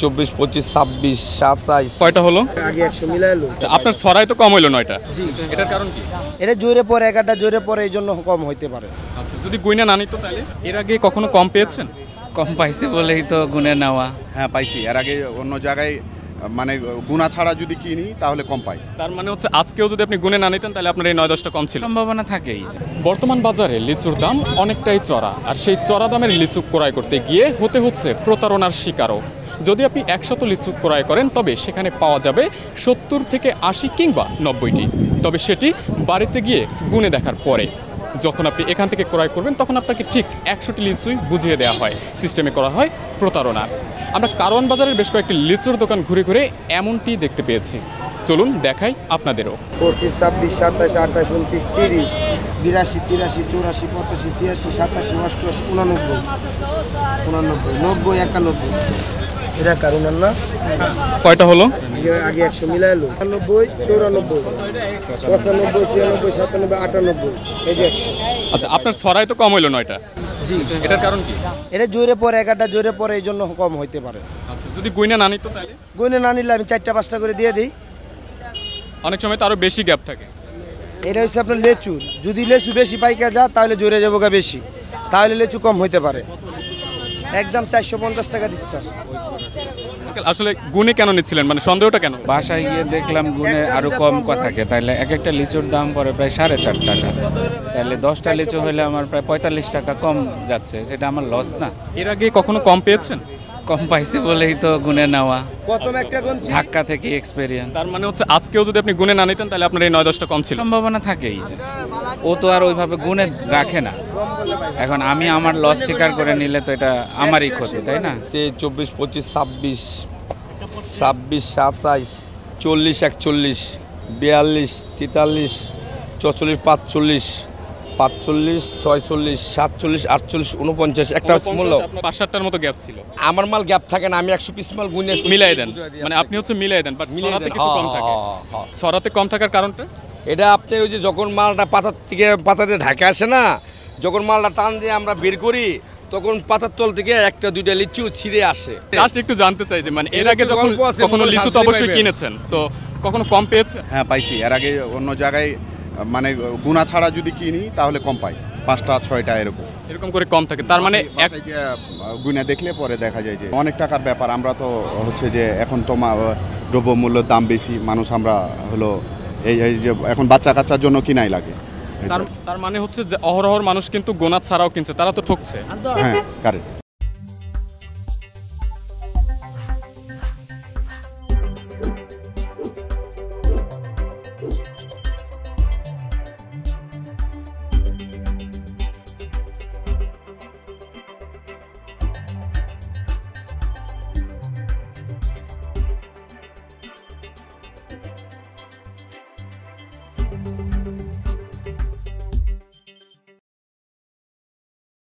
24, 25, 26, 27 কয়টা হলো? আগে 100 মিলাইলো। আপনার ছড়াই তো কম হইলো 9টা। জি, এটার কারণ কি? এটা জোরে পড়ে, একটা জোরে পড়ে, এই জন্য কম হইতে পারে। আচ্ছা, যদি গুইনা না নিত তাহলে এর আগে কখনো কম পেয়েছেন? কম পাইছি বলেই তো গুনে নেওয়া। হ্যাঁ পাইছি, এর আগে অন্য জায়গায় মানে গুণা ছাড়া যদি কিনি তাহলে কম পাই। তার মানে হচ্ছে আজকেও যদি আপনি গুনে না নিতেন তাহলে আপনার এই 9-10টা কম ছিল। সম্ভাবনা থাকেই। বর্তমান বাজারে লিচুর দাম অনেকটাই চড়া, আর সেই চড়া দামের লিচু ক্রয় করতে গিয়ে হতে হচ্ছে প্রতারণার শিকারও। যদি আপনি 100 লিচু ক্রয় করেন তবে সেখানে পাওয়া যাবে 70 থেকে 80 কিংবা 90টি, তবে সেটি বাড়িতে গিয়ে গুনে দেখার পরে। যখন আপনি এখান থেকে ক্রয় করবেন তখন আপনাকে ঠিক 100টি লিচুই বুঝিয়ে দেওয়া হয়, সিস্টেমে করা হয় প্রতারণা। আমরা কারওয়ান বাজারের বেশ কয়েকটি লিচুর দোকান ঘুরে ঘুরে এমনটি দেখতে পেয়েছি, চলুন দেখাই আপনাদেরও। 25, 26, 27, 28, 29, 30, 82, 83, 84, 85, 86, 87, 88, 89, 90, 91। এটা কারণ না কয়টা হলো? আগে 100 মিলাইলো। 90, 94, 95, 96, 97, 98, এই যে 100। আচ্ছা, আপনার ছড়াই তো কম হইলো 9টা। জি, এটার কারণ কি? এটা জোরে পড়ে, একটা জোরে পড়ে, এই জন্য কম হইতে পারে। আচ্ছা, যদি গুইনা না নিত তাহলে? গুনে না নিলে আমি 4টা-5টা করে দিয়ে দিই। অনেক সময় তো আরো বেশি গ্যাপ থাকে। এটা হচ্ছে আপনার লেচু, যদি লেচু বেশি পাইকা যা তাহলে জোরে যাবো গা বেশি, তাহলে লেচু কম হইতে পারে। একদম 450 টাকা দিচ্ছি স্যার। আসলে গুনে কেন নিচ্ছিলেন, মানে সন্দেহটা কেন? বাসায় গিয়ে দেখলাম গুনে আরো কম থাকে, তাহলে এক একটা লিচুর দাম পড়ে প্রায় 4.5 টাকা। তাহলে 10টা লিচু হলে আমার প্রায় 45 টাকা কম যাচ্ছে, সেটা আমার লস না? এর আগে কখনো কম পেয়েছেন? কম পাইছি বলেই তো গুনে নেওয়া, প্রথম একটা গুনছি, ধাক্কা থেকে এক্সপেরিয়েন্স। তার মানে হচ্ছে আজকেও যদি আপনি গুনে না নিতেন তাহলে আপনার এই 9-10টা কম ছিল। সম্ভাবনা থাকেই। ও তো আর ওইভাবে গুনে রাখে না। এখন আমি আমার লস স্বীকার করে নিলে তো এটা আমারই ক্ষতি, তাই না? 24, 25, 26, 27, 27, 40, 41, 42, 43, 44, 45, 45, 46, 47, 48, 49, একটা মূল্য। 5-7টার মতো গ্যাপ ছিল। আমার মাল গ্যাপ থাকে না, আমি 100 পিস মাল গুনে মিলাই দেন, মানে আপনি হচ্ছে মিলাই দেন, বাট ছড়াতে কিছু কম থাকে। ছড়াতে কম থাকার কারণটা? এটা আপনি ওই যে যখন মালটা পাতাতে ঢাকা আসে না, যখন মালটা টান দিয়ে আমরা বের করি তখন পাতার তল থেকে 1-2টা লিচু ছিঁড়ে আসে। জাস্ট একটু জানতে চাই যে মানে এর আগে যখন কখনো লিচু তো অবশ্যই কিনেছেন, তো কখনো কম পেয়েছে? হ্যাঁ পাইছি, এর আগে অন্য জায়গায় মানে গুণা ছাড়া যদি কিনি তাহলে কম পাই, 5টা 6টা এরকম করে কম থাকে। তার মানে বাসায় যে গুণা দেখলে পরে দেখা যায় যে অনেক টাকার ব্যাপার। আমরা তো হচ্ছে যে এখন তো দ্রব্যমূল্যের দাম বেশি, মানুষ আমরা হলো এই যে এখন বাচ্চা কাচ্চার জন্য কিনাই লাগে। তার মানে হচ্ছে যে অহরহ মানুষ কিন্তু গোনা ছাড়াও কিনছে, তারা তো ঠকছে। হ্যাঁ কারেক্ট।